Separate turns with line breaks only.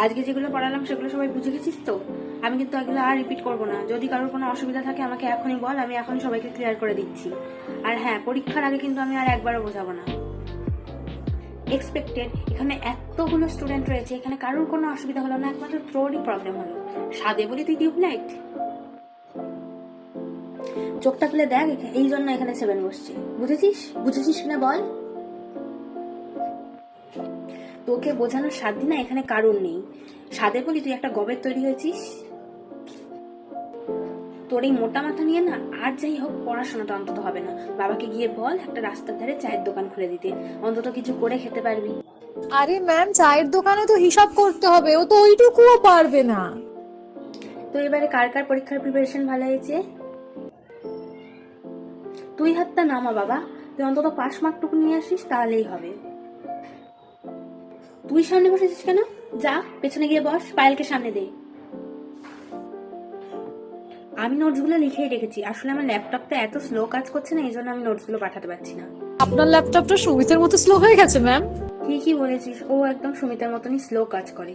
আজকে যেগুলো পড়ালাম সেগুলো সবাই বুঝে গেছিস তো? আমি কিন্তু এগুলো আর রিপিট করবো না। যদি কারোর কোনো অসুবিধা থাকে আমাকে এখনই বল, আমি এখনই সবাইকে ক্লিয়ার করে দিচ্ছি। আর হ্যাঁ, পরীক্ষার আগে কিন্তু আমি আর একবারও বোঝাবো না। এক্সপেক্টেড, এখানে এতগুলো স্টুডেন্ট রয়েছে, এখানে কারোর কোনো অসুবিধা হলো না, একমাত্র তোরই প্রবলেম হলো। সাদে বলি তুই টিউবলাইট। চোখটা খুলে দেখ, এই জন্য এখানে 7 বসছে। বুঝেছিস? বুঝেছিস কিনা বল। তোকে বোঝানোর সাধ্য না এখানে কারণ নেই। সাদে বলি তুই একটা গবের তৈরি হয়েছিস। তোর এই মোটা মাথা নিয়ে না আর যাই হোক পড়াশোনাটা অন্তত হবে না। বাবাকে গিয়ে বল একটা রাস্তার ধারে চায়ের দোকান খুলে দিতে, অন্তত কিছু করে খেতে পারবি।
আরে ম্যাম, চায়ের দোকানে তো হিসাব করতে হবে, ও তো ওইটুকুও পারবে না।
তো এবারে কার কার পরীক্ষার প্রিপারেশন ভালো হয়েছে? তুই হাতটা নামা বাবা, তুই অন্তত 5 মার্কটুকু নিয়ে আসিস তাহলেই হবে। তুই সামনে বসেছিস কেন? যা পেছনে গিয়ে বস, পায়েলকে সামনে দে। আমি নোটসগুলো লিখেই রেখেছি, আসলে আমার ল্যাপটপটা এত স্লো কাজ করছে না, এই জন্য আমি নোটসগুলো পাঠাতে পারছি না।
আপনার ল্যাপটপটা সুমিতের মতো স্লো হয়ে গেছে ম্যাম।
ঠিকই বলেছিস, ও একদম সুমিতার মতনই স্লো কাজ করে।